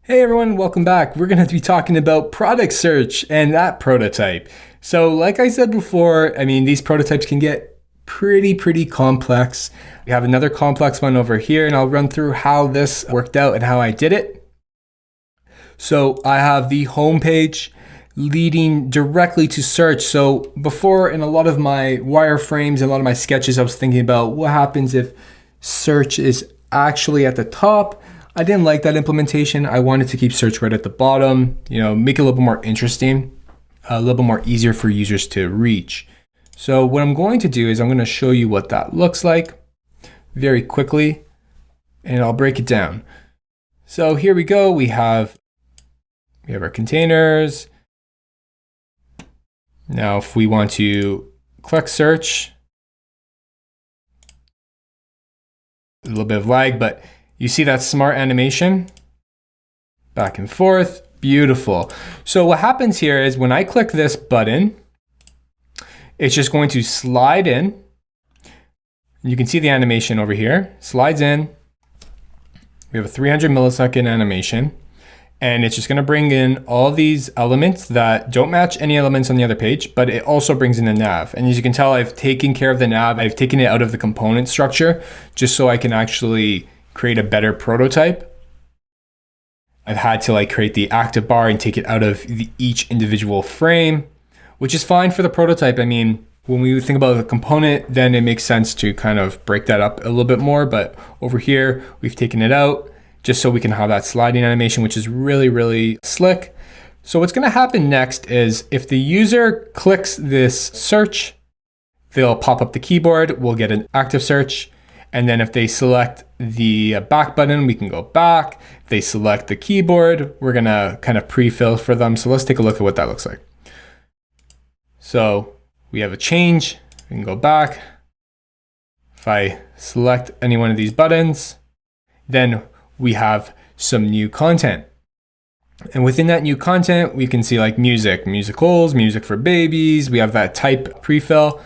Hey everyone, welcome back. We're going to be talking about product search and that prototype. So like I said before, these prototypes can get pretty complex. We have another complex one over here, and I'll run through how this worked out and how I did it. So I have the home page leading directly to search. So before, in a lot of my wireframes and a lot of my sketches, I was thinking about what happens if search is actually at the top. I didn't like that implementation. I wanted to keep search right at the bottom, make it a little bit more interesting, a little bit more easier for users to reach. So what I'm going to do is I'm going to show you what that looks like very quickly, and I'll break it down. So here we go. We have our containers. Now, if we want to click search, a little bit of lag, but you see that smart animation? Back and forth, beautiful. So what happens here is when I click this button, it's just going to slide in. You can see the animation over here, slides in. We have a 300 millisecond animation, and it's just gonna bring in all these elements that don't match any elements on the other page, but it also brings in the nav. And as you can tell, I've taken care of the nav. I've taken it out of the component structure just so I can actually create a better prototype. I've had to create the active bar and take it out of each individual frame, which is fine for the prototype. When we think about the component, then it makes sense to kind of break that up a little bit more. But over here, we've taken it out just so we can have that sliding animation, which is really slick. So what's gonna happen next is if the user clicks this search, they'll pop up the keyboard, we'll get an active search. And then if they select the back button, we can go back. If they select the keyboard, we're gonna kind of pre-fill for them. So let's take a look at what that looks like. So we have a change, we can go back. If I select any one of these buttons, then we have some new content. And within that new content, we can see music, musicals, music for babies. We have that type pre-fill.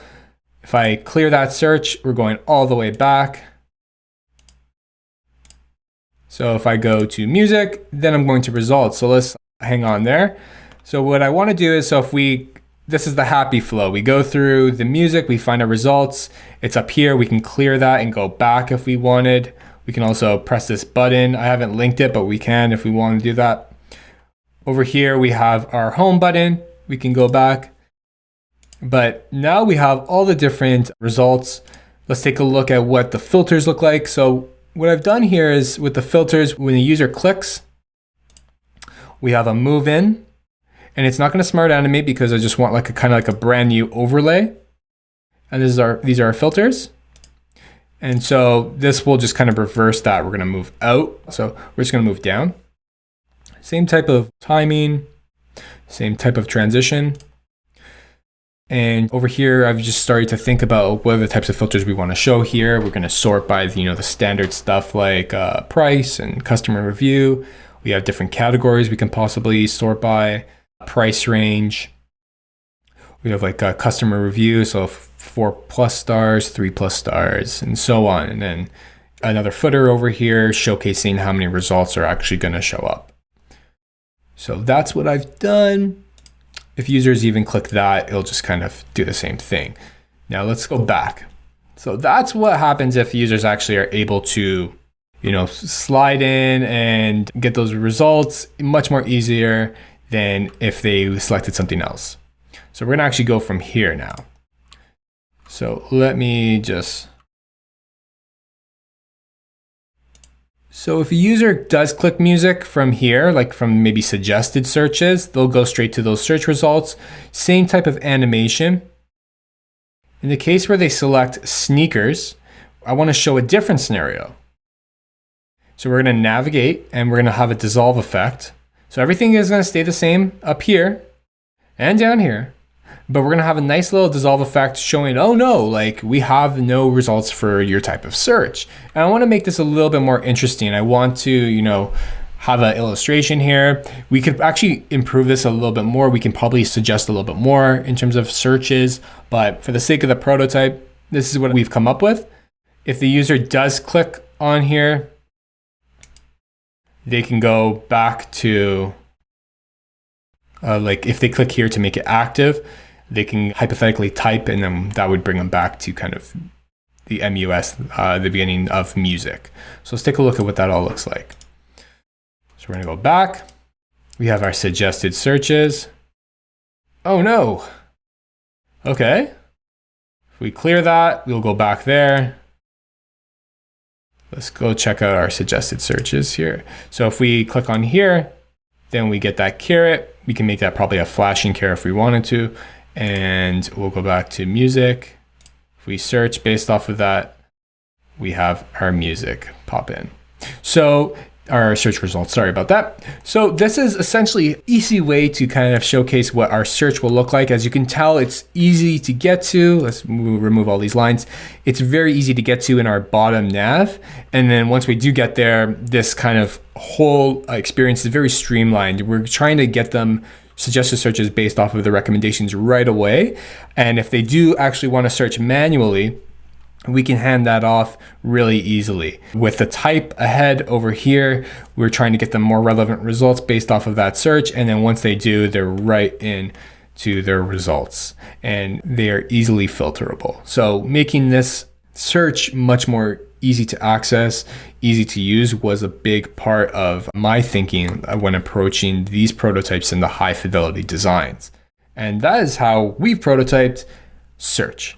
If I clear that search, we're going all the way back. So if I go to music, then I'm going to results. So let's hang on there. So what I want to do is, this is the happy flow. We go through the music, we find our results. It's up here. We can clear that and go back if we wanted. We can also press this button. I haven't linked it, but we can if we want to do that. Over here, we have our home button. We can go back. But now we have all the different results. Let's take a look at what the filters look like. So what I've done here is with the filters, when the user clicks, we have a move in, and it's not going to smart animate because I just want a brand new overlay. And these are our filters. And so this will just kind of reverse that. We're going to move out. So we're just going to move down. Same type of timing, same type of transition. And over here, I've just started to think about what are the types of filters we want to show here. We're going to sort by the standard stuff like price and customer review. We have different categories we can possibly sort by, price range. We have a customer review, so 4+ stars, 3+ stars, and so on. And then another footer over here showcasing how many results are actually going to show up. So that's what I've done. If users even click that, it'll just kind of do the same thing. Now let's go back. So that's what happens if users actually are able to, slide in and get those results much more easier than if they selected something else. So we're gonna actually go from here now. So let me just. So if a user does click music from here, from maybe suggested searches, they'll go straight to those search results. Same type of animation. In the case where they select sneakers, I want to show a different scenario. So we're going to navigate and we're going to have a dissolve effect. So everything is going to stay the same up here and down here. But we're going to have a nice little dissolve effect showing, oh no, we have no results for your type of search. And I want to make this a little bit more interesting. I want to, have an illustration here. We could actually improve this a little bit more. We can probably suggest a little bit more in terms of searches, but for the sake of the prototype, this is what we've come up with. If the user does click on here, they can go back to, like if they click here to make it active, they can hypothetically type, and then that would bring them back to kind of the MUS, the beginning of music. So let's take a look at what that all looks like. So we're gonna go back. We have our suggested searches. Oh no. Okay. If we clear that, we'll go back there. Let's go check out our suggested searches here. So if we click on here, then we get that caret. We can make that probably a flashing caret if we wanted to. And we'll go back to music. If we search based off of that, we have our music pop in. So our search results, sorry about that. So this is essentially an easy way to kind of showcase what our search will look like. As you can tell, it's easy to get to. Let's remove all these lines. It's very easy to get to in our bottom nav. And then once we do get there, this kind of whole experience is very streamlined. We're trying to get them suggested searches based off of the recommendations right away. And if they do actually want to search manually, we can hand that off really easily. With the type ahead over here, we're trying to get them more relevant results based off of that search. And then once they do, they're right in to their results and they are easily filterable. So making this search much more easy to access, easy to use was a big part of my thinking when approaching these prototypes in the high fidelity designs. And that is how we prototyped search.